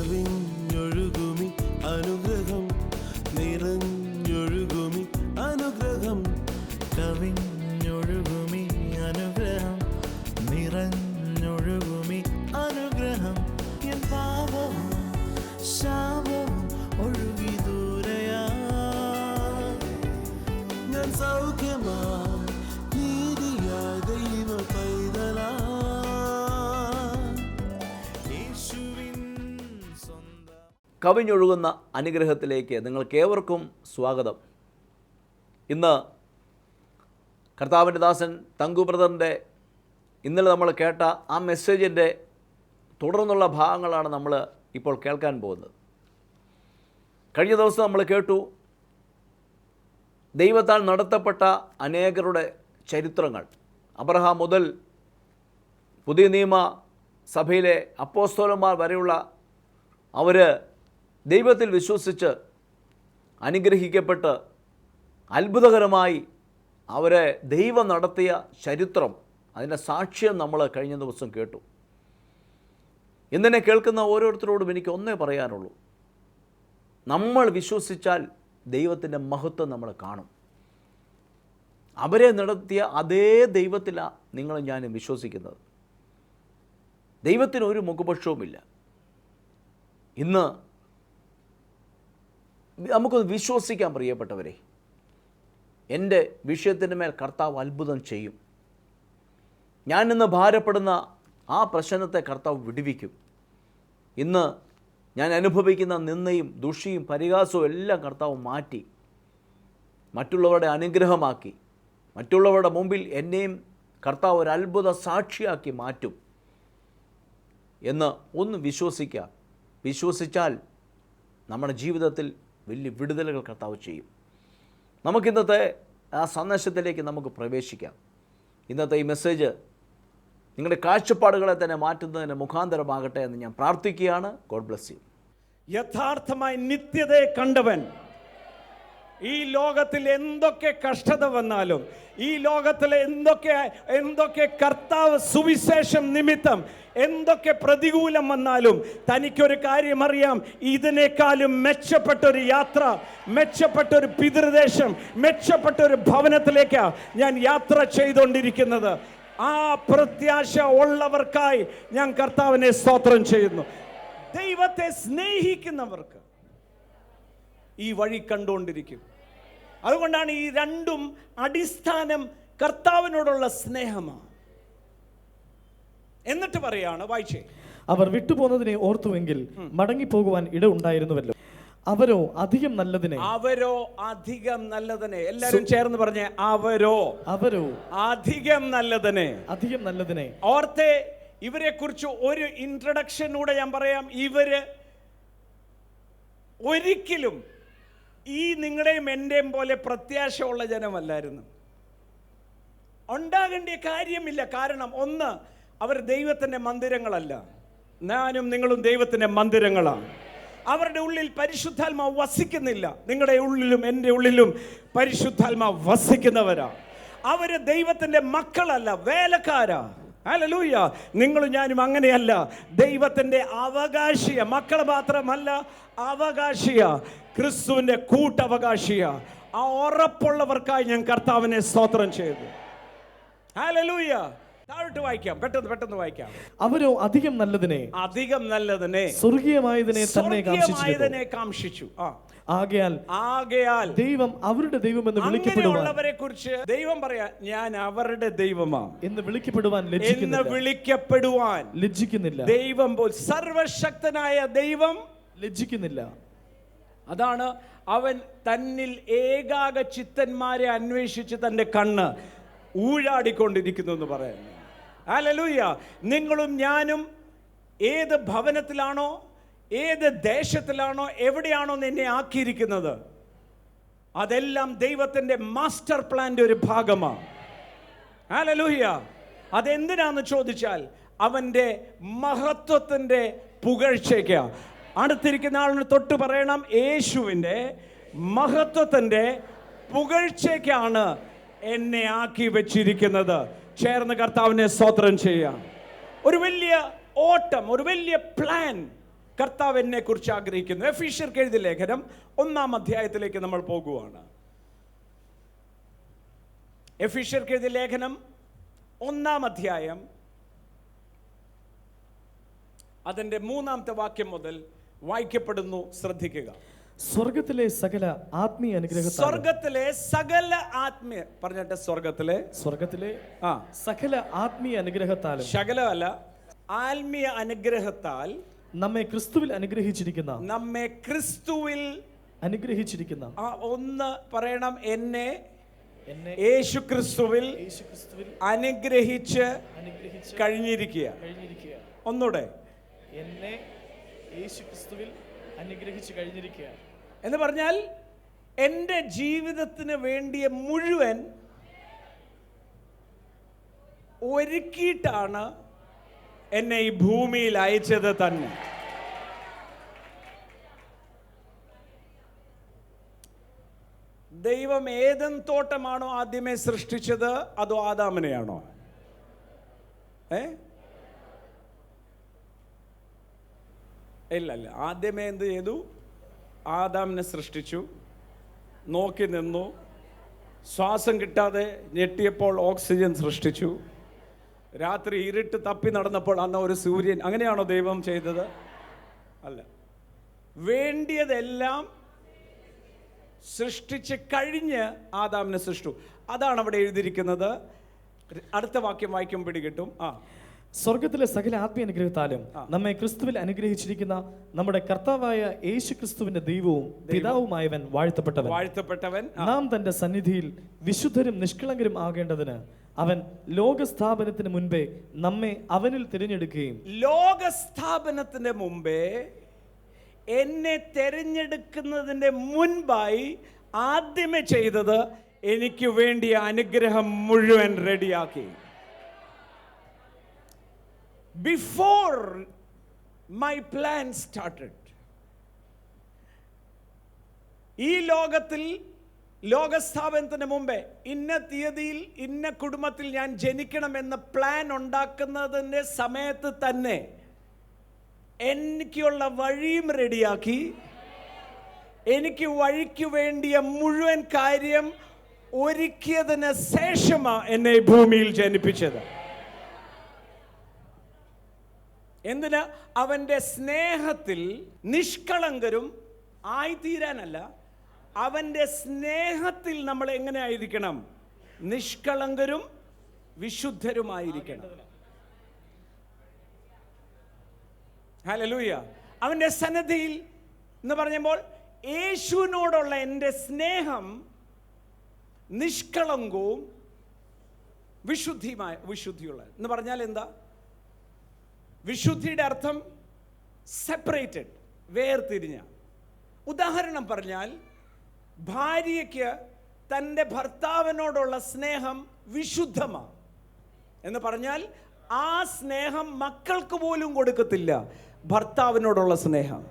കവിഞ്ഞൊഴുകുമി അനുഗ്രഹം നിറഞ്ഞൊഴുകുമി അനുഗ്രഹം കവിഞ്ഞൊഴുകുമി അനുഗ്രഹം നിറഞ്ഞൊഴുകുമി അനുഗ്രഹം എൻ പാപം ശാപം ഒഴുകി ദൂരയാ ഞാൻ സൗഖ്യമാ നീതിയാ ദൈവ പൈതലാ യേശുവിൻ സ്വന്തം. കവിഞ്ഞൊഴുകുന്ന അനുഗ്രഹത്തിലേക്ക് നിങ്ങൾക്കേവർക്കും സ്വാഗതം. ഇന്ന് കർത്താവിൻ്റെ ദാസൻ തങ്കു ബ്രദറിൻ്റെ ഇന്നലെ നമ്മൾ കേട്ട ആ മെസ്സേജിൻ്റെ തുടർന്നുള്ള ഭാഗങ്ങളാണ് നമ്മൾ ഇപ്പോൾ കേൾക്കാൻ പോകുന്നത്. കഴിഞ്ഞ ദിവസം നമ്മൾ കേട്ടു ദൈവത്താൽ നടത്തപ്പെട്ട അനേകരുടെ ചരിത്രങ്ങൾ. അബ്രഹാം മുതൽ പുതിയ നിയമ സഭയിലെ അപ്പോസ്തലന്മാർ വരെയുള്ള അവർ ദൈവത്തിൽ വിശ്വസിച്ച് അനുഗ്രഹിക്കപ്പെട്ട് അത്ഭുതകരമായി അവരെ ദൈവം നടത്തിയ ചരിത്രം, അതിൻ്റെ സാക്ഷ്യം നമ്മൾ കഴിഞ്ഞ ദിവസം കേട്ടു. ഇന്നെന്നെ കേൾക്കുന്ന ഓരോരുത്തരോടും എനിക്ക് ഒന്നേ പറയാനുള്ളൂ, നമ്മൾ വിശ്വസിച്ചാൽ ദൈവത്തിൻ്റെ മഹത്വം നമ്മൾ കാണും. അവരെ നടത്തിയ അതേ ദൈവത്തിലാണ് നിങ്ങളും ഞാനും വിശ്വസിക്കുന്നത്. ദൈവത്തിന് ഒരു മുഖപക്ഷവുമില്ല. ഇന്ന് നമുക്കൊന്ന് വിശ്വസിക്കാൻ പ്രിയപ്പെട്ടവരെ, എൻ്റെ വിഷയത്തിൻ്റെ മേൽ കർത്താവ് അത്ഭുതം ചെയ്യും. ഞാനിന്ന് ഭാരപ്പെടുന്ന ആ പ്രശ്നത്തെ കർത്താവ് വിടുവിക്കും. ഇന്ന് ഞാൻ അനുഭവിക്കുന്ന നിന്ദയും ദുഷിയും പരിഹാസവും എല്ലാം കർത്താവ് മാറ്റി മറ്റുള്ളവരുടെ അനുഗ്രഹമാക്കി, മറ്റുള്ളവരുടെ മുമ്പിൽ എന്നെയും കർത്താവ് ഒരു അത്ഭുത സാക്ഷിയാക്കി മാറ്റും എന്ന് ഒന്ന് വിശ്വസിക്കുക. വിശ്വസിച്ചാൽ നമ്മുടെ ജീവിതത്തിൽ വലിയ വിടുതലുകൾ കർത്താവ് ചെയ്യും. നമുക്കിന്നത്തെ ആ സന്ദേശത്തിലേക്ക് നമുക്ക് പ്രവേശിക്കാം. ഇന്നത്തെ ഈ മെസ്സേജ് നിങ്ങളുടെ കാഴ്ചപ്പാടുകളെ തന്നെ മാറ്റുന്നതിന് മുഖാന്തരമാകട്ടെ എന്ന് ഞാൻ പ്രാർത്ഥിക്കുകയാണ്. God bless you. യഥാർത്ഥമായി നിത്യതയെ കണ്ടവൻ ഈ ലോകത്തിൽ എന്തൊക്കെ കഷ്ടത വന്നാലും, ഈ ലോകത്തിലെ എന്തൊക്കെ കർത്താവ് സുവിശേഷം നിമിത്തം എന്തൊക്കെ പ്രതികൂലം വന്നാലും തനിക്കൊരു കാര്യം അറിയാം, ഇതിനേക്കാളും മെച്ചപ്പെട്ടൊരു യാത്ര, മെച്ചപ്പെട്ടൊരു പിതൃദേശം, മെച്ചപ്പെട്ടൊരു ഭവനത്തിലേക്കാണ് ഞാൻ യാത്ര ചെയ്തുകൊണ്ടിരിക്കുന്നത്. ആ പ്രത്യാശ ഉള്ളവർക്കായി ഞാൻ കർത്താവിനെ സ്തോത്രം ചെയ്യുന്നു. ദൈവത്തെ സ്നേഹിക്കുന്നവർക്ക് ഈ വഴി കണ്ടുകൊണ്ടിരിക്കും. അതുകൊണ്ടാണ് ഈ രണ്ടും അടിസ്ഥാനം കർത്താവിനോടുള്ള സ്നേഹമാണ്. എന്നിട്ട് പറയാണ്, വായിച്ചേ, അവർ വിട്ടുപോകുന്നതിനെ ഓർത്തുവെങ്കിൽ മടങ്ങിപ്പോകുവാൻ ഇട ഉണ്ടായിരുന്നുവല്ലോ. അവരോ അധികം നല്ലതിനെ എല്ലാരും ചേർന്ന് പറഞ്ഞേ, അവരോ അധികം നല്ലതിനെ. ഓർത്തെ, ഇവരെ കുറിച്ച് ഒരു ഇൻട്രഡക്ഷനൂടെ ഞാൻ പറയാം. ഇവര് ഒരിക്കലും ഈ നിങ്ങളുടെയും എന്റെയും പോലെ പ്രത്യാശയുള്ള ജനമല്ലായിരുന്നു. ഉണ്ടാകേണ്ട കാര്യമില്ല. കാരണം ഒന്ന്, അവർ ദൈവത്തിന്റെ മന്ദിരങ്ങളല്ല. ഞാനും നിങ്ങളും ദൈവത്തിന്റെ മന്ദിരങ്ങളാണ്. അവരുടെ ഉള്ളിൽ പരിശുദ്ധാത്മാവ് വസിക്കുന്നില്ല. നിങ്ങളുടെ ഉള്ളിലും എൻ്റെ ഉള്ളിലും പരിശുദ്ധാത്മാവ് വസിക്കുന്നവരാ. അവര് ദൈവത്തിന്റെ മക്കളല്ല, വേലക്കാരാ. ഹല്ലേലൂയ. നിങ്ങളും ഞാനും അങ്ങനെയല്ല, ദൈവത്തിന്റെ അവകാശിയ മക്കൾ മാത്രമല്ല, അവകാശിയ, ക്രിസ്തുവിന്റെ കൂട്ടവകാശിയ. ആ ഉറപ്പുള്ളവർക്കായി ഞാൻ കർത്താവിനെ സ്തോത്രം ചെയ്തു. ഹല്ലേലൂയ. താഴോട്ട് വായിക്കാം, പെട്ടെന്ന് വായിക്കാം. അവരോ അധികം നല്ലതിനെ സ്വർഗീയമായതിനെ തന്നെ കാംക്ഷിച്ചു. ആകയാൽ ദൈവം അവരുടെ ദൈവമെന്ന് വിളിക്കപ്പെടുവാൻ കുറിച്ച് ദൈവം പറയാ, ഞാൻ അവരുടെ ദൈവമാ എന്ന് വിളിക്കപ്പെടുവാൻ ലജ്ജിക്കുന്നില്ല. ദൈവം പോൽ സർവശക്തനായ ദൈവം ലജ്ജിക്കുന്നില്ല. അതാണ് അവൻ തന്നിൽ ഏകാക ചിത്തന്മാരെ അന്വേഷിച്ച് തന്റെ കണ്ണ് ഊഴാടിക്കൊണ്ടിരിക്കുന്നു എന്ന് പറയുന്നു. ഹല്ലേലൂയ. നിങ്ങളും ഞാനും ഏത് ഭവനത്തിലാണോ, ഏത് ദേശത്തിലാണോ, എവിടെയാണോ നിന്നെ ആക്കിയിരിക്കുന്നത്, അതെല്ലാം ദൈവത്തിന്റെ മാസ്റ്റർ പ്ലാന്റെ ഒരു ഭാഗമാണ്. ഹല്ലേലൂയ. അതെന്തിനാന്ന് ചോദിച്ചാൽ അവന്റെ മഹത്വത്തിന്റെ പുകഴ്ചയ്ക്ക്. അടുത്തിരിക്കുന്ന ആളിന് തൊട്ട് പറയണം, യേശുവിന്റെ മഹത്വത്തിന്റെ പുകഴ്ചയ്ക്കാണ് എന്നെ ആക്കി വെച്ചിരിക്കുന്നത്. ചേർന്ന് കർത്താവിനെ സ്തോത്രം ചെയ്യാം. ഒരു വലിയ ഓട്ടം, ഒരു വലിയ പ്ലാൻ കർത്താവ് എന്നെ കുറിച്ച് ആഗ്രഹിക്കുന്നു. എഫീഷ്യർക്ക് എഴുതിയ ലേഖനം 1-ാം അധ്യായത്തിലേക്ക് നമ്മൾ പോകുവാണ്. എഫീഷ്യർക്ക് എഴുതിയ ലേഖനം 1-ാം അധ്യായം അതിന്റെ 3-ാമത്തെ വാക്യം മുതൽ വായിക്കപ്പെടുന്നു. ശ്രദ്ധിക്കുക. സ്വർഗത്തിലെ സകല ആത്മീയ അനുഗ്രഹത്താലും സ്വർഗത്തിലെ സകല ആത്മീയ പറഞ്ഞിട്ട് സ്വർഗത്തിലെ സകല ആത്മീയ അനുഗ്രഹത്താലും ശകലമല്ല ആത്മീയ അനുഗ്രഹത്താൽ നമ്മെ ക്രിസ്തുവിൽ അനുഗ്രഹിച്ചിരിക്കുന്ന ഒന്ന് പറയണം, എന്നെ യേശു ക്രിസ്തുവിൽ അനുഗ്രഹിച്ച് കഴിഞ്ഞിരിക്കുക. ഒന്നുകൂടെ, എന്നെ യേശു ക്രിസ്തുവിൽ അനുഗ്രഹിച്ച് കഴിഞ്ഞിരിക്കുക എന്ന് പറഞ്ഞാൽ എൻ്റെ ജീവിതത്തിന് വേണ്ടിയ മുഴുവൻ ഒരുക്കിയിട്ടാണ് എന്നെ ഈ ഭൂമിയിൽ അയച്ചത് തന്നെ. ദൈവം ഏദൻ തോട്ടമാണോ ആദ്യമേ സൃഷ്ടിച്ചത്, അതോ ആദാമിനെയാണോ? ഇല്ല, ആദ്യമേ എന്ത് ചെയ്തു? ആദാമിനെ സൃഷ്ടിച്ചു, നോക്കി നിന്നു, ശ്വാസം കിട്ടാതെ ഞെട്ടിയപ്പോൾ ഓക്സിജൻ സൃഷ്ടിച്ചു, രാത്രി ഇരുട്ട് തപ്പി നടന്നപ്പോൾ അന്ന് ഒരു സൂര്യൻ. അങ്ങനെയാണോ ദൈവം ചെയ്തത്? അല്ല. വേണ്ടിയതെല്ലാം സൃഷ്ടിച്ച് കഴിഞ്ഞ് ആദാമിനെ സൃഷ്ടിച്ചു. അതാണ് അവിടെ എഴുതിയിരിക്കുന്നത്. അടുത്ത വാക്യം വായിക്കും പിടികിട്ടും. സ്വർഗത്തിലെ സകല ആത്മീയ അനുഗ്രഹത്താലും നമ്മെ ക്രിസ്തുവിൽ അനുഗ്രഹിച്ചിരിക്കുന്ന നമ്മുടെ കർത്താവായ യേശു ക്രിസ്തുവിന്റെ ദൈവവും പിതാവുമായവൻ വാഴ്ത്തപ്പെട്ടവൻ നാം തന്റെ സന്നിധിയിൽ വിശുദ്ധരും നിഷ്കളങ്കരും ആകേണ്ടതിന് അവൻ ലോകസ്ഥാപനത്തിന് മുൻപേ നമ്മെ അവനിൽ തിരഞ്ഞെടുക്കുകയും ലോകസ്ഥാപനത്തിന് മുമ്പേ എന്നെ തിരഞ്ഞെടുക്കുന്നതിന്റെ മുൻപായി ആദ്യമേ ചെയ്തത് എനിക്ക് വേണ്ടിയ അനുഗ്രഹം മുഴുവൻ റെഡിയാക്കി. Before my plan started, ഈ ലോകത്തിൽ ലോകസ്ഥാപനത്തിന് മുമ്പേ ഇന്ന തീയതിയിൽ ഇന്ന കുടുംബത്തിൽ ഞാൻ ജനിക്കണമെന്ന പ്ലാൻ ഉണ്ടാക്കുന്നതിൻ്റെ സമയത്ത് തന്നെ എനിക്കുള്ള വഴിയും റെഡിയാക്കി, എനിക്ക് വഴിക്ക് വേണ്ടിയ മുഴുവൻ കാര്യം ഒരുക്കിയതിന് ശേഷമാണ് എന്നെ ഭൂമിയിൽ ജനിപ്പിച്ചത്. എന്തിന്? അവൻ്റെ സ്നേഹത്തിൽ നിഷ്കളങ്കരും ആയിത്തീരാനല്ല, അവൻ്റെ സ്നേഹത്തിൽ നമ്മൾ എങ്ങനെ ആയിരിക്കണം? നിഷ്കളങ്കരും വിശുദ്ധരുമായിരിക്കണം. ഹല്ലേലൂയ. അവൻ്റെ സന്നിധിയിൽ എന്ന് പറയുമ്പോൾ യേശുവിനോടുള്ള എൻ്റെ സ്നേഹം നിഷ്കളങ്കവും വിശുദ്ധിയുള്ള എന്ന് പറഞ്ഞാൽ എന്താ? വിശുദ്ധിയുടെ അർത്ഥം സെപ്പറേറ്റഡ്, വേർതിരിഞ്ഞ. ഉദാഹരണം പറഞ്ഞാൽ, ഭാര്യയ്ക്ക് തൻ്റെ ഭർത്താവിനോടുള്ള സ്നേഹം വിശുദ്ധമാണ് എന്ന് പറഞ്ഞാൽ ആ സ്നേഹം മക്കൾക്ക് പോലും കൊടുക്കത്തില്ല. ഭർത്താവിനോടുള്ള സ്നേഹം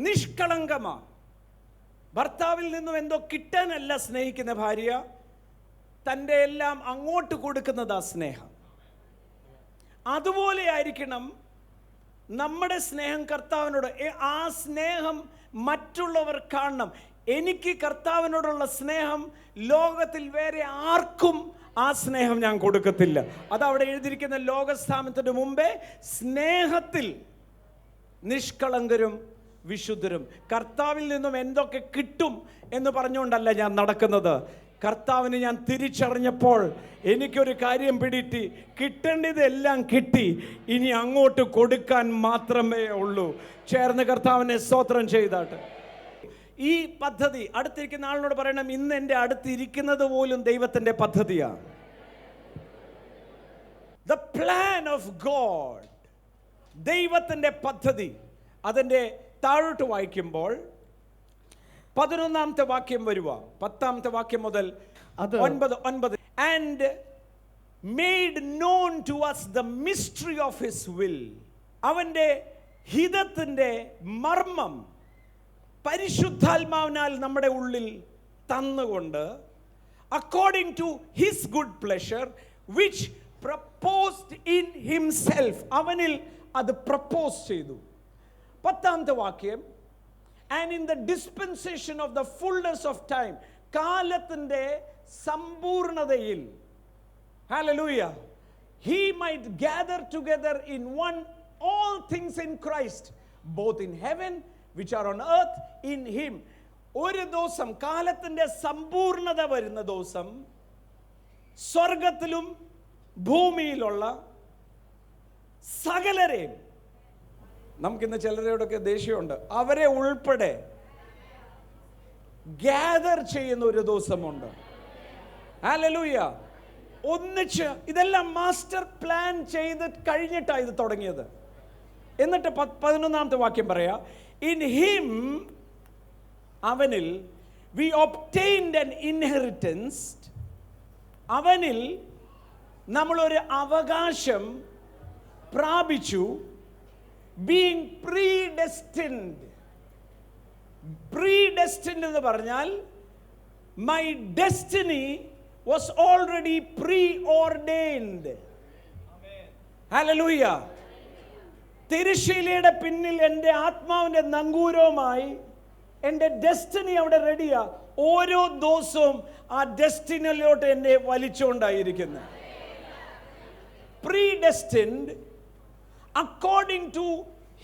നിഷ്കളങ്കമാണ്. ഭർത്താവിൽ നിന്നും എന്തോ കിട്ടാനല്ല സ്നേഹിക്കുന്ന ഭാര്യ, തൻ്റെ എല്ലാം അങ്ങോട്ട് കൊടുക്കുന്നതാ സ്നേഹം. അതുപോലെ ആയിരിക്കണം നമ്മുടെ സ്നേഹം കർത്താവിനോട്. ആ സ്നേഹം മറ്റുള്ളവർ കാണണം. എനിക്ക് കർത്താവിനോടുള്ള സ്നേഹം ലോകത്തിൽ വേറെ ആർക്കും ആ സ്നേഹം ഞാൻ കൊടുക്കത്തില്ല. അതവിടെ എഴുതിയിരിക്കുന്ന ലോകസ്ഥാപനത്തിന് മുമ്പേ സ്നേഹത്തിൽ നിഷ്കളങ്കരും വിശുദ്ധരും. കർത്താവിൽ നിന്നും എന്തൊക്കെ കിട്ടും എന്ന് പറഞ്ഞുകൊണ്ടല്ല ഞാൻ നടക്കുന്നത്. കർത്താവിന് ഞാൻ തിരിച്ചറിഞ്ഞപ്പോൾ എനിക്കൊരു കാര്യം പിടിറ്റി, കിട്ടേണ്ടതെല്ലാം കിട്ടി, ഇനി അങ്ങോട്ട് കൊടുക്കാൻ മാത്രമേ ഉള്ളൂ. ചേർന്ന് കർത്താവിനെ സ്തോത്രം ചെയ്താട്ടെ. ഈ പദ്ധതി അടുത്തിരിക്കുന്ന ആളിനോട് പറയണം, ഇന്ന് എൻ്റെ അടുത്തിരിക്കുന്നത് പോലും ദൈവത്തിൻ്റെ പദ്ധതിയാണ്. ദ പ്ലാൻ ഓഫ് ഗോഡ്, ദൈവത്തിൻ്റെ പദ്ധതി. അതിൻ്റെ താഴോട്ട് വായിക്കുമ്പോൾ 11-ാമത്തെ വാക്യം വരുക, 10-ാമത്തെ വാക്യം മുതൽ 9. And made known to us the mystery of his will. അവൻ്റെ ഹിതത്തിൻ്റെ മർമ്മം പരിശുദ്ധാത്മാവിനാൽ നമ്മുടെ ഉള്ളിൽ തന്നുകൊണ്ട്, according to his good pleasure which proposed in himself, അവനിൽ അത് പ്രപ്പോസ് ചെയ്തു. 10ാമത്തെ വാക്യം, and in the dispensation of the fullness of time, കാലത്തിൻ്റെ സമ്പൂർണതയിൽ, hallelujah, he might gather together in one all things in Christ, both in heaven which are on earth in him. ഒരു ദിവസം, കാലത്തിൻ്റെ സമ്പൂർണത വരുന്ന ദിവസം, സ്വർഗത്തിലും ഭൂമിയിലുള്ള സകലരെയും, നമുക്കിന്ന് ചിലരോടൊക്കെ ദേഷ്യമുണ്ട്, അവരെ ഉൾപ്പെടെ ഗ്യാദർ ചെയ്യുന്ന ഒരു ദിവസമുണ്ട്. ഹല്ലേലൂയ. ഒന്നിച്ച് ഇതെല്ലാം മാസ്റ്റർ പ്ലാൻ ചെയ്ത് കഴിഞ്ഞിട്ടാണ് ഇത് തുടങ്ങിയത്. എന്നിട്ട് 11ാമത്തെ വാക്യം പറയാ, ഇൻ ഹിം, അവനിൽ, വി ഒബ്റ്റെയിൻഡ് ആൻ ഇൻഹെറിറ്റൻസ്, അവനിൽ നമ്മളൊരു അവകാശം പ്രാപിച്ചു. Being predestined. പ്രീഡെസ്റ്റിൻഡ് എന്ന് പറഞ്ഞാൽ my destiny was already preordained. Hallelujah. തിരുശീലയുടെ പിന്നിൽ എൻ്റെ ആത്മാവിൻ്റെ നങ്കൂരവുമായി എൻ്റെ ഡെസ്റ്റിനി അവിടെ റെഡിയാ. ഓരോ ദിവസവും ആ ഡെസ്റ്റിനിയിലോട്ട് എന്നെ വലിച്ചുകൊണ്ടായിരിക്കുന്നു. Predestined according to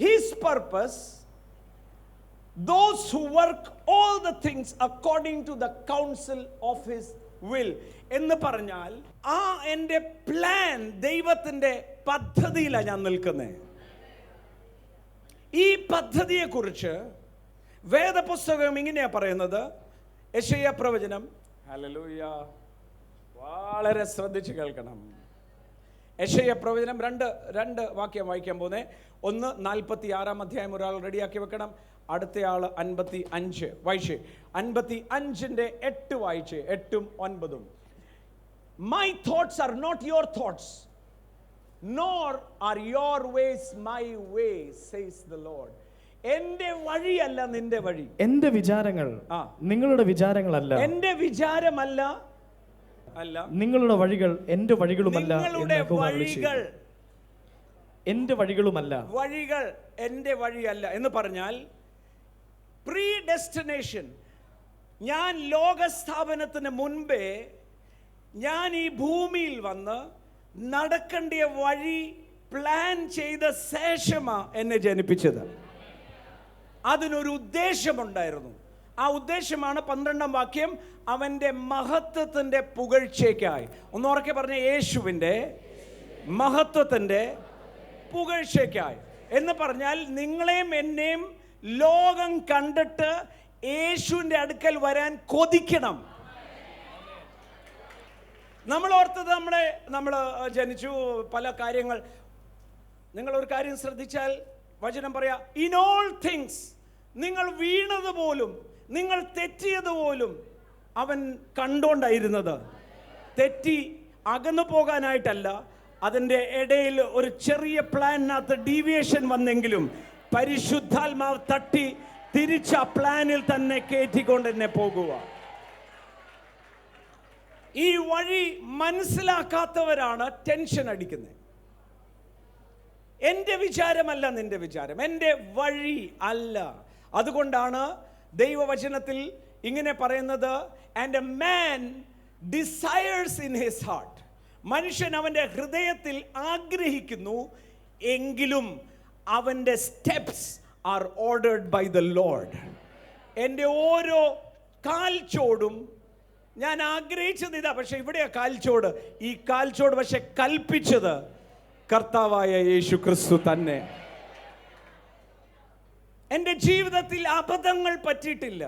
his purpose, those who work all the things according to the counsel of his will. എന്ന് പറഞ്ഞാൽ ആ എൻ്റെ പ്ലാൻ, ദൈവത്തിൻ്റെ പദ്ധതിയിലാണ് ഞാൻ നിൽക്കുന്നത്. ഈ പദ്ധതിയെക്കുറിച്ച് വേദപുസ്തകം ഇങ്ങനെയാ പറയുന്നത്. യെശയ്യാ പ്രവചനം, ഹല്ലേലൂയ, വളരെ ശ്രദ്ധിച്ച് കേൾക്കണം. യെശയ്യാ പ്രവചനം രണ്ട് വാക്യം വായിക്കാൻ പോകുന്നത്. 1:46 അധ്യായം ഒരാൾ റെഡിയാക്കി വെക്കണം. അടുത്തയാൾ 55 വായിച്ച്. 55ന്റെ 8 വായിച്ച്, 8ഉം 9ഉം. My thoughts are not your thoughts, nor are your ways my ways, says the Lord. എൻ്റെ വഴിയല്ല നിന്റെ വഴി, എൻ്റെ വിചാരങ്ങൾ നിങ്ങളുടെ വിചാരങ്ങളല്ല, എൻ്റെ വിചാരമല്ല അല്ല നിങ്ങളുടെ വഴികൾ എൻ്റെ വഴികളുമല്ല. നിങ്ങളുടെ വഴികൾ എൻ്റെ വഴികളുമല്ല, വഴികൾ എൻ്റെ വഴിയല്ല എന്ന് പറഞ്ഞാൽ പ്രീഡെസ്റ്റിനേഷൻ. ഞാൻ ലോകസ്ഥാപനത്തിന് മുൻപേ ഞാൻ ഈ ഭൂമിയിൽ വന്ന് നടക്കേണ്ട വഴി പ്ലാൻ ചെയ്ത ശേഷമാണ് എന്നെ ജനിപ്പിച്ചത്. അതിനൊരു ഉദ്ദേശമുണ്ടായിരുന്നു. ആ ഉദ്ദേശമാണ് 12ാം വാക്യം, അവൻ്റെ മഹത്വത്തിൻ്റെ പുകഴ്ചയ്ക്കായി. ഒന്ന് ഉറക്കെ പറഞ്ഞ, യേശുവിൻ്റെ മഹത്വത്തിൻ്റെ പുകഴ്ചയ്ക്കായി എന്ന് പറഞ്ഞാൽ നിങ്ങളെയും എന്നെയും ലോകം കണ്ടിട്ട് യേശുവിൻ്റെ അടുക്കൽ വരാൻ കൊതിക്കണം. നമ്മൾ ഓർത്തത് നമ്മൾ ജനിച്ചു പല കാര്യങ്ങൾ. നിങ്ങളൊരു കാര്യം ശ്രദ്ധിച്ചാൽ വചനം പറയാ, ഇൻ ഓൾ തിങ്സ്, നിങ്ങൾ വീണതുപോലും നിങ്ങൾ തെറ്റിയതുപോലും അവൻ കണ്ടോണ്ടായിരുന്നത്. തെറ്റി അകന്നു പോകാനായിട്ടല്ല, അതിൻ്റെ ഇടയിൽ ഒരു ചെറിയ പ്ലാനിനകത്ത് ഡീവിയേഷൻ വന്നെങ്കിലും പരിശുദ്ധാത്മാവ് തട്ടി തിരിച്ച പ്ലാനിൽ തന്നെ കയറ്റിക്കൊണ്ട് എന്നെ പോകുക. ഈ വഴി മനസ്സിലാക്കാത്തവരാണ് ടെൻഷൻ അടിക്കുന്നത്. എൻ്റെ വിചാരമല്ല നിന്റെ വിചാരം, എൻ്റെ വഴി അല്ല. അതുകൊണ്ടാണ് ദൈവവചനത്തിൽ ഇങ്ങനെ പറയുന്നത്, and a man desires in his heart. മനുഷ്യൻ അവൻ്റെ ഹൃദയത്തിൽ ആഗ്രഹിക്കുന്നു, എങ്കിലും അവൻ്റെ steps are ordered by the Lord. എൻ്റെ ഓരോ കാൽച്ചോടും ഞാൻ ആഗ്രഹിച്ചത് ഇതാ, പക്ഷെ ഇവിടെയാ കാൽച്ചോട്. ഈ കാൽച്ചോട് പക്ഷെ കൽപ്പിച്ചത് കർത്താവായ യേശു ക്രിസ്തു തന്നെ. എൻ്റെ ജീവിതത്തിൽ അബദ്ധങ്ങൾ പറ്റിയിട്ടില്ല.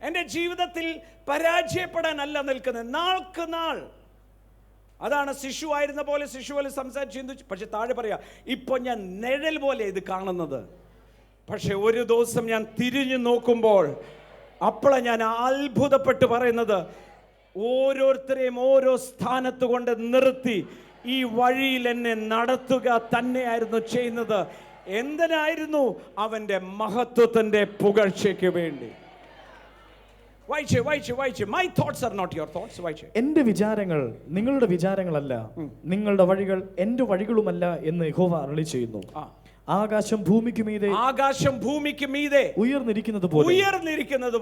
എൻ്റെ ജീവിതത്തിൽ പരാജയപ്പെടാനല്ല നിൽക്കുന്നത്, നാൾക്ക് നാൾ. അതാണ് ശിശുവായിരുന്ന പോലെ സംസാരിച്ച് ചിന്തിച്ചു. പക്ഷെ താഴെ പറയാ, ഇപ്പൊ ഞാൻ നിഴൽ പോലെ ഇത് കാണുന്നത്, പക്ഷെ ഒരു ദിവസം ഞാൻ തിരിഞ്ഞു നോക്കുമ്പോൾ അപ്പോഴാണ് ഞാൻ അത്ഭുതപ്പെട്ട് പറയുന്നത്, ഓരോരുത്തരെയും ഓരോ സ്ഥാനത്ത് കൊണ്ട് നിർത്തി ഈ വഴിയിൽ എന്നെ നടത്തുക തന്നെയായിരുന്നു ചെയ്യുന്നത്. എന്തിനായിരുന്നു? അവൻ്റെ മഹത്വത്തിൻ്റെ പുകഴ്ചയ്ക്ക് വേണ്ടി. വായിച്ചേ. My thoughts are not your thoughts. വായിച്ചേ. എന്റെ വിചാരങ്ങൾ നിങ്ങളുടെ വിചാരങ്ങളല്ല, നിങ്ങളുടെ വഴികൾ എന്റെ വഴികളുമല്ല എന്ന് യഹോവ അരുളി ചെയ്യുന്നു. ആകാശം ഭൂമിക്ക് മീതെ ഉയർന്നിരിക്കുന്നത്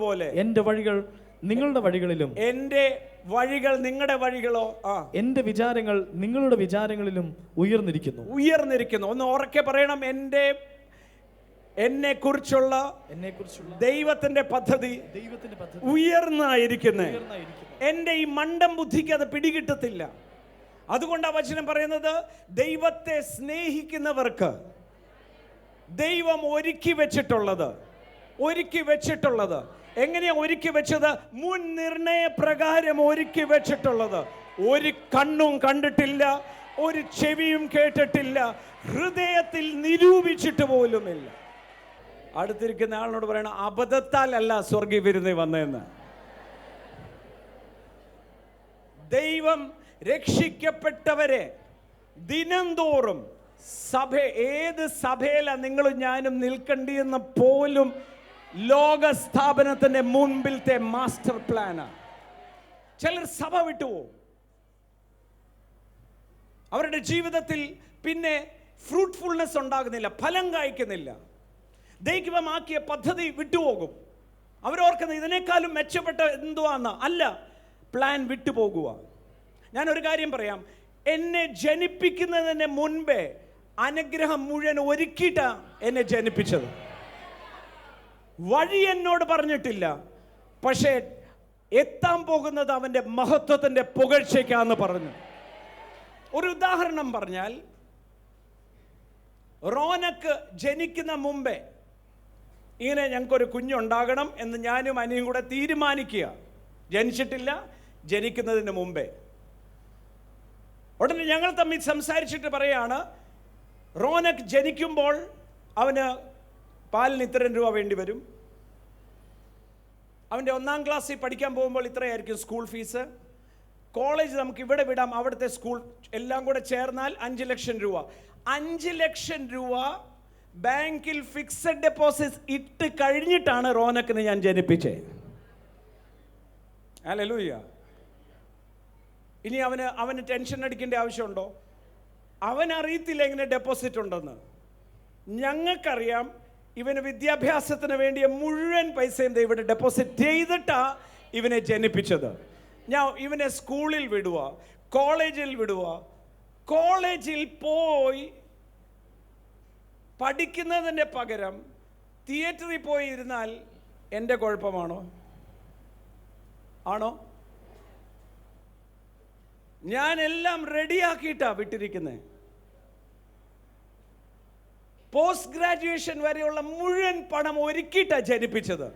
പോലെ എന്റെ വഴികൾ നിങ്ങളുടെ വഴികളിലും എന്റെ വഴികൾ നിങ്ങളുടെ വഴികളോ എന്റെ വിചാരങ്ങൾ നിങ്ങളുടെ വിചാരങ്ങളിലും ഉയർന്നിരിക്കുന്നു. ഒന്ന് ഉറക്കെ പറയണം. എന്നെ കുറിച്ചുള്ള ദൈവത്തിന്റെ പദ്ധതി ഉയർന്നായിരിക്കുന്നത്. എന്റെ ഈ മണ്ടം ബുദ്ധിക്ക് അത് പിടികിട്ടത്തില്ല. അതുകൊണ്ട് ആ വചനം പറയുന്നത്, ദൈവത്തെ സ്നേഹിക്കുന്നവർക്ക് ദൈവം ഒരുക്കി വെച്ചിട്ടുള്ളത് എങ്ങനെയാ ഒരുക്കി വെച്ചത്? മുൻ നിർണയ പ്രകാരം ഒരുക്കി വെച്ചിട്ടുള്ളത്. ഒരു കണ്ണും കണ്ടിട്ടില്ല, ഒരു ചെവിയും കേട്ടിട്ടില്ല, ഹൃദയത്തിൽ നിരൂപിച്ചിട്ട് പോലുമില്ല. അടുത്തിരിക്കുന്ന ആളിനോട് പറയണം, അബദ്ധത്താലല്ല സ്വർഗീയ വിരുന്ന് വന്നതെന്ന്. ദൈവം രക്ഷിക്കപ്പെട്ടവരെ ദിനംതോറും ഏത് സഭയിലാണ് നിങ്ങളും ഞാനും നിൽക്കേണ്ടിയെന്ന് പോലും ലോകസ്ഥാപനത്തിന്റെ മുൻപിലത്തെ മാസ്റ്റർ പ്ലാനാണ്. ചിലർ സഭ വിട്ടുപോകും. അവരുടെ ജീവിതത്തിൽ പിന്നെ ഫ്രൂട്ട്ഫുൾനെസ് ഉണ്ടാകുന്നില്ല, ഫലം കായ്ക്കുന്നില്ല. ദൈവമാക്കിയ പദ്ധതി വിട്ടുപോകും. അവരോർക്കുന്നത് ഇതിനേക്കാളും മെച്ചപ്പെട്ട എന്തുവാന്ന് അല്ല, പ്ലാൻ വിട്ടുപോകുക. ഞാനൊരു കാര്യം പറയാം, എന്നെ ജനിപ്പിക്കുന്നതിന് മുൻപേ അനുഗ്രഹം മുഴുവൻ ഒരുക്കിയിട്ടാണ് എന്നെ ജനിപ്പിച്ചത്. വഴി എന്നോട് പറഞ്ഞിട്ടില്ല, പക്ഷേ എത്താൻ പോകുന്നത് അവൻ്റെ മഹത്വത്തിൻ്റെ പുകഴ്ചയ്ക്കാന്ന് പറഞ്ഞു. ഒരു ഉദാഹരണം പറഞ്ഞാൽ, റോനക്ക് ജനിക്കുന്ന മുമ്പേ ഇങ്ങനെ ഞങ്ങൾക്കൊരു കുഞ്ഞുണ്ടാകണം എന്ന് ഞാനും അനിയും കൂടെ തീരുമാനിക്കുക. ജനിച്ചിട്ടില്ല, ജനിക്കുന്നതിന് മുമ്പേ. ഉടനെ ഞങ്ങൾ തമ്മിൽ സംസാരിച്ചിട്ട് പറയാണ്, റോനക്ക് ജനിക്കുമ്പോൾ അവന് പാലിന് ഇത്രയും രൂപ വേണ്ടി വരും. അവൻ്റെ 1ാം ക്ലാസ്സിൽ പഠിക്കാൻ പോകുമ്പോൾ ഇത്രയായിരിക്കും സ്കൂൾ ഫീസ്. കോളേജ് നമുക്ക് ഇവിടെ വിടാം, അവിടുത്തെ സ്കൂൾ എല്ലാം കൂടെ ചേർന്നാൽ 5 ലക്ഷം രൂപ. 5 ലക്ഷം രൂപ ബാങ്കിൽ ഫിക്സഡ് ഡെപ്പോസിറ്റ് ഇട്ട് കഴിഞ്ഞിട്ടാണ് റോനക്കിനെ ഞാൻ ജനിപ്പിച്ചത്. ഹല്ലേലൂയ. ഇനി അവന് ടെൻഷൻ അടിക്കേണ്ട ആവശ്യമുണ്ടോ? അവനറിയത്തില്ല ഇങ്ങനെ ഡെപ്പോസിറ്റ് ഉണ്ടെന്ന്. ഞങ്ങൾക്കറിയാം. ഇവന് വിദ്യാഭ്യാസത്തിന് വേണ്ടിയ മുഴുവൻ പൈസയും ഇവിടെ ഡെപ്പോസിറ്റ് ചെയ്തിട്ടാ ഇവനെ ജനിപ്പിച്ചത്. ഞാൻ ഇവനെ സ്കൂളിൽ വിടുക, കോളേജിൽ വിടുക. കോളേജിൽ പോയി പഠിക്കുന്നതിൻ്റെ പകരം തിയേറ്ററിൽ പോയി ഇരുന്നാൽ എൻ്റെ കുഴപ്പമാണോ? ആണോ? ഞാൻ എല്ലാം റെഡിയാക്കിയിട്ടാ വിട്ടിരിക്കുന്നത്. പോസ്റ്റ് ഗ്രാജുവേഷൻ വരെയുള്ള മുഴുവൻ പണം ഒരുക്കിയിട്ടാ ജനിപ്പിച്ചത്.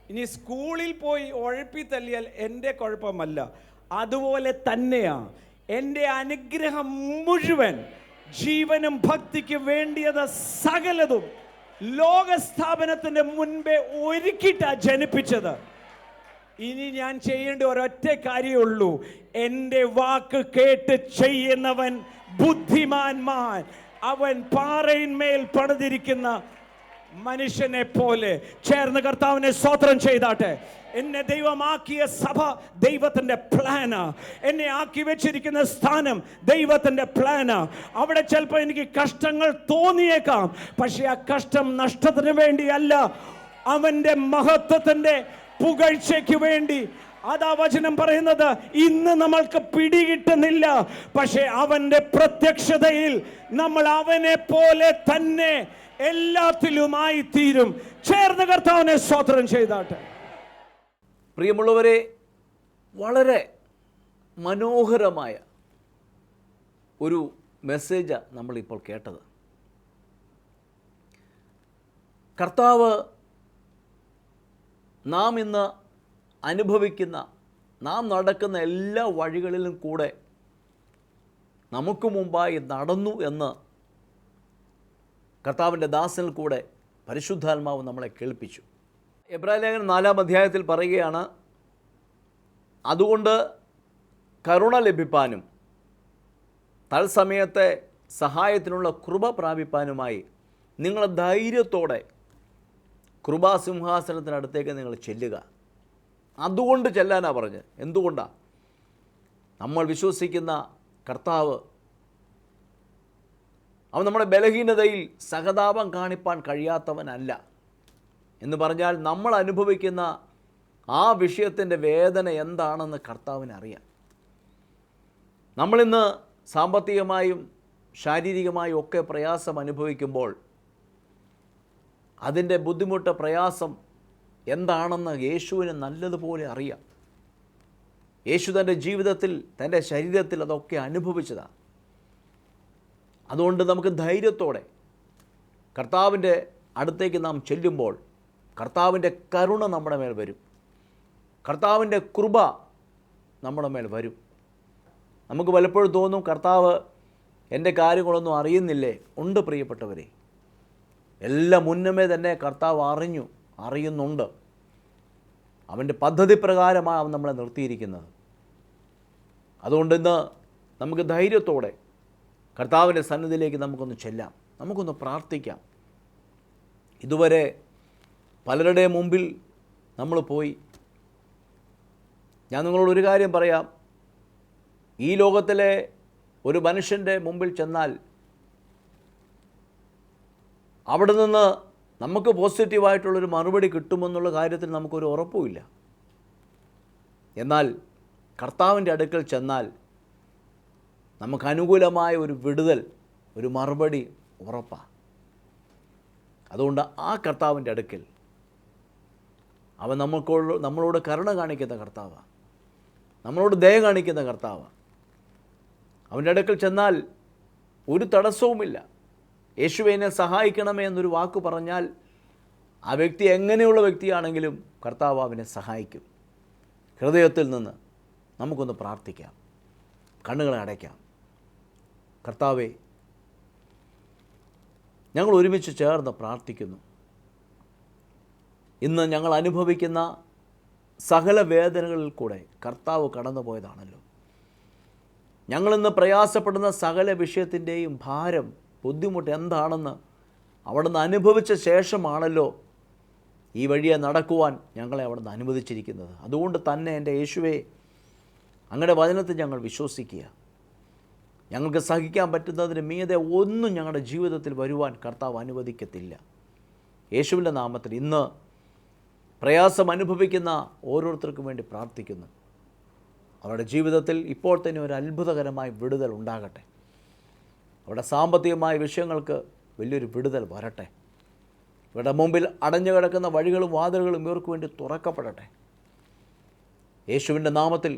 ഇനി സ്കൂളിൽ പോയി ഉഴപ്പി തല്ലിയാൽ എൻ്റെ കുഴപ്പമല്ല. അതുപോലെ തന്നെയാ എൻ്റെ അനുഗ്രഹം മുഴുവൻ, ജീവനും ഭക്തിക്ക് വേണ്ടിയത് സകലതും ലോകസ്ഥാപനത്തിന് മുൻപേ ഒരുക്കിയിട്ടാ ജനിപ്പിച്ചത്. ഇനി ഞാൻ ചെയ്യേണ്ട ഒരൊറ്റ കാര്യമേ ഉള്ളൂ, എൻ്റെ വാക്ക് കേട്ട് ചെയ്യുന്നവൻ ബുദ്ധിമാന്മാൻ. അവൻ പാറയിന്മേൽ പണിതിരിക്കുന്ന മനുഷ്യനെ പോലെ. ചേർന്ന് കർത്താവിനെ സ്തോത്രം ചെയ്താട്ടെ. എന്നെ ദൈവമാക്കിയ സഭ ദൈവത്തിൻ്റെ പ്ലാനാ. എന്നെ ആക്കി വെച്ചിരിക്കുന്ന സ്ഥാനം ദൈവത്തിൻ്റെ പ്ലാനാ. അവിടെ ചിലപ്പോൾ എനിക്ക് കഷ്ടങ്ങൾ തോന്നിയേക്കാം, പക്ഷെ ആ കഷ്ടം നഷ്ടത്തിന് വേണ്ടിയല്ല, അവൻ്റെ മഹത്വത്തിൻ്റെ പുകഴ്ചയ്ക്ക് വേണ്ടി. അതാ വചനം പറയുന്നത്. ഇന്ന് നമ്മൾക്ക് പിടികിട്ടുന്നില്ല, പക്ഷെ അവന്റെ പ്രത്യക്ഷതയിൽ നമ്മൾ അവനെ പോലെ തന്നെ എല്ലാത്തിലുമായി തീരും. ചേർന്ന് കർത്താവിനെ സ്തോത്രം ചെയ്താട്ടെ. പ്രിയമുള്ളവരെ, വളരെ മനോഹരമായ ഒരു മെസ്സേജാണ് നമ്മളിപ്പോൾ കേട്ടത്. കർത്താവ് നാം ഇന്ന് അനുഭവിക്കുന്ന, നാം നടക്കുന്ന എല്ലാ വഴികളിലും കൂടെ നമുക്ക് മുമ്പായി നടന്നു എന്ന് കർത്താവിൻ്റെ ദാസനിൽ കൂടെ പരിശുദ്ധാത്മാവ് നമ്മളെ കേൾപ്പിച്ചു. എബ്രായലേഖനം 4-ാം അധ്യായത്തിൽ പറയുകയാണ്, അതുകൊണ്ട് കരുണ ലഭിപ്പാനും തത്സമയത്തെ സഹായത്തിനുള്ള കൃപ പ്രാപിപ്പാനുമായി നിങ്ങൾ ധൈര്യത്തോടെ കൃപാസിംഹാസനത്തിനടുത്തേക്ക് നിങ്ങൾ ചെല്ലുക. അതുകൊണ്ട് ചെല്ലാനാണ് പറഞ്ഞത്. എന്തുകൊണ്ടാണ്? നമ്മൾ വിശ്വസിക്കുന്ന കർത്താവ് അവൻ നമ്മുടെ ബലഹീനതയിൽ സഹതാപം കാണിപ്പാൻ കഴിയാത്തവനല്ല. എന്ന് പറഞ്ഞാൽ നമ്മൾ അനുഭവിക്കുന്ന ആ വിഷയത്തിൻ്റെ വേദന എന്താണെന്ന് കർത്താവിന് അറിയാം. നമ്മളിന്ന് സാമ്പത്തികമായും ശാരീരികമായും ഒക്കെ പ്രയാസം അനുഭവിക്കുമ്പോൾ അതിൻ്റെ ബുദ്ധിമുട്ട്, പ്രയാസം എന്താണെന്ന് യേശുവിന് നല്ലതുപോലെ അറിയാം. യേശു തൻ്റെ ജീവിതത്തിൽ, തൻ്റെ ശരീരത്തിൽ അതൊക്കെ അനുഭവിച്ചതാണ്. അതുകൊണ്ട് നമുക്ക് ധൈര്യത്തോടെ കർത്താവിൻ്റെ അടുത്തേക്ക് നാം ചെല്ലുമ്പോൾ കർത്താവിൻ്റെ കരുണ നമ്മുടെ മേൽ വരും, കർത്താവിൻ്റെ കൃപ നമ്മുടെ മേൽ വരും. നമുക്ക് പലപ്പോഴും തോന്നും, കർത്താവ് എൻ്റെ കാര്യങ്ങളൊന്നും അറിയുന്നില്ലേ? ഉണ്ട് പ്രിയപ്പെട്ടവരെ, എല്ലാം മുന്നമേ തന്നെ കർത്താവ് അറിയുന്നുണ്ട്. അവൻ്റെ പദ്ധതി പ്രകാരമാണ് അവൻ നമ്മളെ നിർത്തിയിരിക്കുന്നത്. അതുകൊണ്ട് ഇന്ന് നമുക്ക് ധൈര്യത്തോടെ കർത്താവിൻ്റെ സന്നിധിയിലേക്ക് നമുക്കൊന്ന് ചെല്ലാം, നമുക്കൊന്ന് പ്രാർത്ഥിക്കാം. ഇതുവരെ പലരുടെയും മുമ്പിൽ നമ്മൾ പോയി. ഞാൻ നിങ്ങളോടൊരു കാര്യം പറയാം, ഈ ലോകത്തിലെ ഒരു മനുഷ്യൻ്റെ മുമ്പിൽ ചെന്നാൽ അവിടെ നിന്ന് നമുക്ക് പോസിറ്റീവായിട്ടുള്ളൊരു മറുപടി കിട്ടുമെന്നുള്ള കാര്യത്തിൽ നമുക്കൊരു ഉറപ്പുമില്ല. എന്നാൽ കർത്താവിൻ്റെ അടുക്കൽ ചെന്നാൽ നമുക്ക് അനുകൂലമായ ഒരു വിടുതൽ, ഒരു മറുപടി ഉറപ്പാണ്. അതുകൊണ്ട് ആ കർത്താവിൻ്റെ അടുക്കൽ, അവൻ നമ്മളോട് കരുണ കാണിക്കുന്ന കർത്താവാണ്, നമ്മളോട് ദയ കാണിക്കുന്ന കർത്താവാണ്. അവൻ്റെ അടുക്കൽ ചെന്നാൽ ഒരു തടസ്സവുമില്ല. യേശുവേ എന്നെ സഹായിക്കണമേ എന്നൊരു വാക്ക് പറഞ്ഞാൽ ആ വ്യക്തി എങ്ങനെയുള്ള വ്യക്തിയാണെങ്കിലും കർത്താവ് അവനെ സഹായിക്കും. ഹൃദയത്തിൽ നിന്ന് നമുക്കൊന്ന് പ്രാർത്ഥിക്കാം, കണ്ണുകളെ അടയ്ക്കാം. കർത്താവേ, ഞങ്ങൾ ഒരുമിച്ച് ചേർന്ന് പ്രാർത്ഥിക്കുന്നു. ഇന്ന് ഞങ്ങൾ അനുഭവിക്കുന്ന സകല വേദനകളിൽ കൂടെ കർത്താവ് കടന്നു പോയതാണല്ലോ. ഞങ്ങളിന്ന് പ്രയാസപ്പെടുന്ന സകല വിഷയത്തിൻ്റെയും ഭാരം, ബുദ്ധിമുട്ട് എന്താണെന്ന് അവിടുന്ന് അനുഭവിച്ച ശേഷമാണല്ലോ ഈ വഴിയെ നടക്കുവാൻ ഞങ്ങളെ അവിടുന്ന് അനുവദിച്ചിരിക്കുന്നത്. അതുകൊണ്ട് തന്നെ എൻ്റെ യേശുവേ, അങ്ങയുടെ വചനത്തിൽ ഞങ്ങൾ വിശ്വസിക്കുക. ഞങ്ങൾക്ക് സഹിക്കാൻ പറ്റുന്നതിന് മീതെ ഒന്നും ഞങ്ങളുടെ ജീവിതത്തിൽ വരുവാൻ കർത്താവ് അനുവദിക്കത്തില്ല. യേശുവിൻ്റെ നാമത്തിൽ ഇന്ന് പ്രയാസം അനുഭവിക്കുന്ന ഓരോരുത്തർക്കും വേണ്ടി പ്രാർത്ഥിക്കുന്നു. അവരുടെ ജീവിതത്തിൽ ഇപ്പോൾ തന്നെ ഒരു അത്ഭുതകരമായ വിടുതൽ ഉണ്ടാകട്ടെ. അവരുടെ സാമ്പത്തികമായ വിഷയങ്ങൾക്ക് വലിയൊരു വിടുതൽ വരട്ടെ. ഇവരുടെ മുമ്പിൽ അടഞ്ഞു കിടക്കുന്ന വഴികളും വാതിലുകളും ഇവർക്ക് വേണ്ടി തുറക്കപ്പെടട്ടെ. യേശുവിൻ്റെ നാമത്തിൽ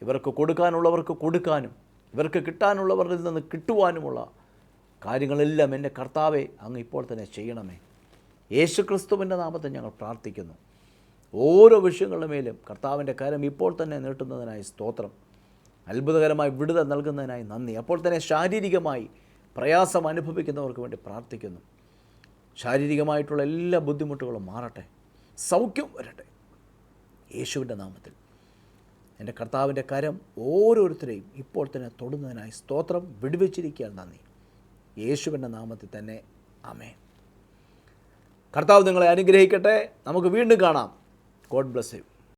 ഇവർക്ക് കൊടുക്കാനുള്ളവർക്ക് കൊടുക്കാനും ഇവർക്ക് കിട്ടാനുള്ളവരിൽ നിന്ന് കിട്ടുവാനുമുള്ള കാര്യങ്ങളെല്ലാം എൻ്റെ കർത്താവെ അങ്ങ് ഇപ്പോൾ തന്നെ ചെയ്യണമേ. യേശു ക്രിസ്തുവിൻ്റെ നാമത്തിൽ ഞങ്ങൾ പ്രാർത്ഥിക്കുന്നു. ഓരോ വിഷയങ്ങളുടെ മേലും കർത്താവിൻ്റെ കരം ഇപ്പോൾ തന്നെ നീട്ടുന്നതിനായി സ്തോത്രം. അത്ഭുതകരമായി വിടുതൽ നൽകുന്നതിനായി നന്ദി. അപ്പോൾ തന്നെ ശാരീരികമായി പ്രയാസം അനുഭവിക്കുന്നവർക്ക് വേണ്ടി പ്രാർത്ഥിക്കുന്നു. ശാരീരികമായിട്ടുള്ള എല്ലാ ബുദ്ധിമുട്ടുകളും മാറട്ടെ, സൗഖ്യം വരട്ടെ യേശുവിൻ്റെ നാമത്തിൽ. എൻ്റെ കർത്താവിൻ്റെ കരം ഓരോരുത്തരെയും ഇപ്പോൾ തന്നെ തൊടുന്നതിനായി സ്തോത്രം. വിടുവിച്ചിരിക്കാൻ നന്ദി. യേശുവിൻ്റെ നാമത്തിൽ തന്നെ ആമേൻ. കർത്താവ് നിങ്ങളെ അനുഗ്രഹിക്കട്ടെ. നമുക്ക് വീണ്ടും കാണാം. God bless you.